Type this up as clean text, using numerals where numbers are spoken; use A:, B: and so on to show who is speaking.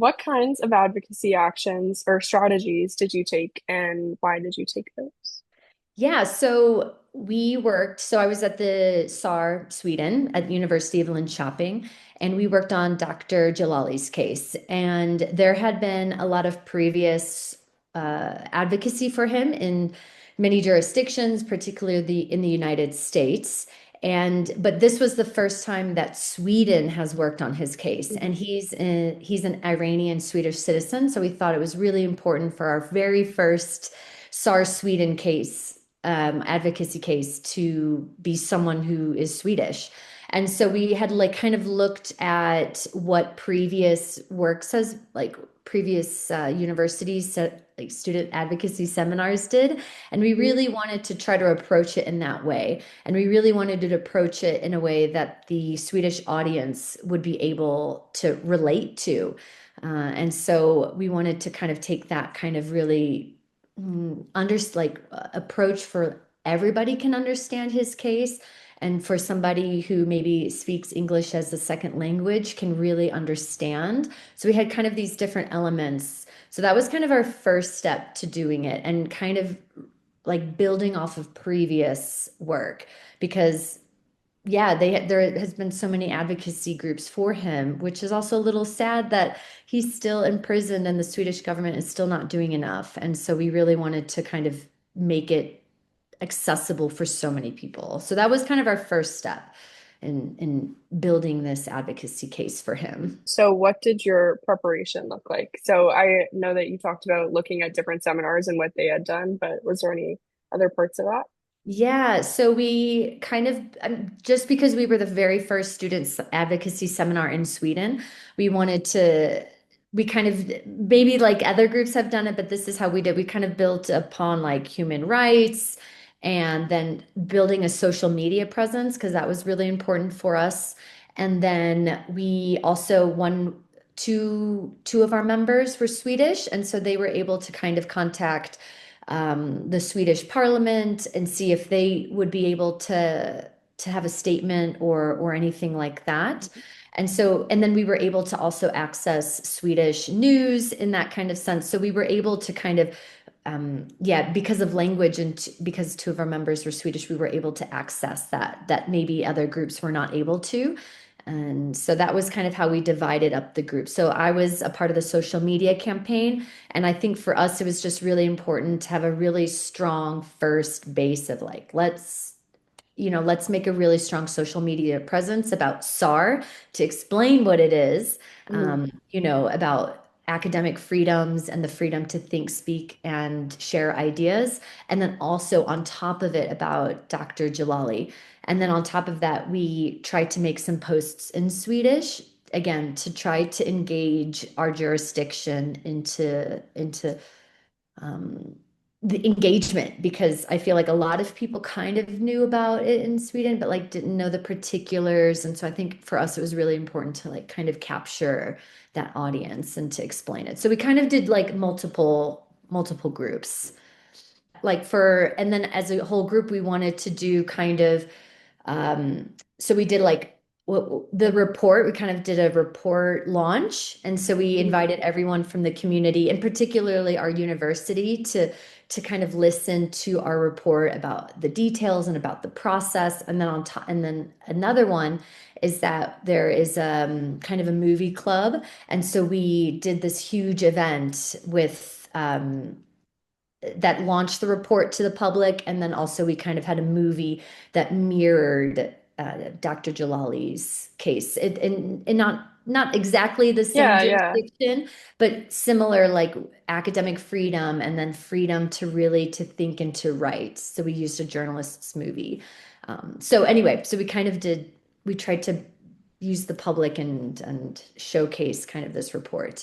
A: what kinds of advocacy actions or strategies did you take, and why did you take those?
B: Yeah, so so I was at the SAR Sweden at the University of Linköping, and we worked on Dr. Djalali's case. And there had been a lot of previous advocacy for him in many jurisdictions, particularly in the United States. But this was the first time that Sweden has worked on his case, and
A: Mhm.
B: he's an Iranian Swedish citizen. So we thought it was really important for our very first SAR Sweden case, advocacy case, to be someone who is Swedish. And so we had like kind of looked at what previous works has like previous universities like student advocacy seminars did, and we really wanted to try to approach it in that way. And we really wanted to approach it in a way that the Swedish audience would be able to relate to. And so we wanted to kind of take that kind of really approach for everybody can understand his case, and for somebody who maybe speaks English as a second language can really understand. So we had kind of these different elements. So that was kind of our first step to doing it, and kind of like building off of previous work, because yeah, there has been so many advocacy groups for him, which is also a little sad that he's still imprisoned and the Swedish government is still not doing enough. And so we really wanted to kind of make it accessible for so many people. So that was kind of our first step in building this advocacy case for him.
A: So, what did your preparation look like? So, I know that you talked about looking at different seminars and what they had done, but was there any other parts of that?
B: Yeah, so we kind of just because we were the very first students advocacy seminar in Sweden, we wanted to we kind of maybe like other groups have done it, but this is how we did. We kind of built upon like human rights, and then building a social media presence because that was really important for us. And then we also two of our members were Swedish, and so they were able to kind of contact the Swedish Parliament and see if they would be able to have a statement or anything like that. And so, and then we were able to also access Swedish news in that kind of sense. So we were able to kind of, yeah, because of language and because two of our members were Swedish, we were able to access that maybe other groups were not able to. And so that was kind of how we divided up the group. So I was a part of the social media campaign. And I think for us, it was just really important to have a really strong first base of like, let's make a really strong social media presence about SAR to explain what it is,
A: Mhm.
B: about academic freedoms and the freedom to think, speak, and share ideas. And then also on top of it about Dr. Djalali. And then on top of that, we tried to make some posts in Swedish, again, to try to engage our jurisdiction into um, the engagement, because I feel like a lot of people kind of knew about it in Sweden, but like didn't know the particulars. And so I think for us, it was really important to like kind of capture that audience and to explain it. So we kind of did like multiple groups. And then as a whole group, we wanted to do kind of, so we did like the report, we kind of did a report launch. And so we
A: Mhm.
B: invited everyone from the community and particularly our university to kind of listen to our report about the details and about the process. And then on top, and then another one is that there is kind of a movie club. And so we did this huge event with that launched the report to the public. And then also we kind of had a movie that mirrored Dr. Jalali's case. And not exactly the same
A: Yeah, yeah.
B: jurisdiction, but similar like academic freedom and then freedom to really to think and to write. So we used a journalist's movie. So anyway, so we tried to use the public and showcase kind of this report.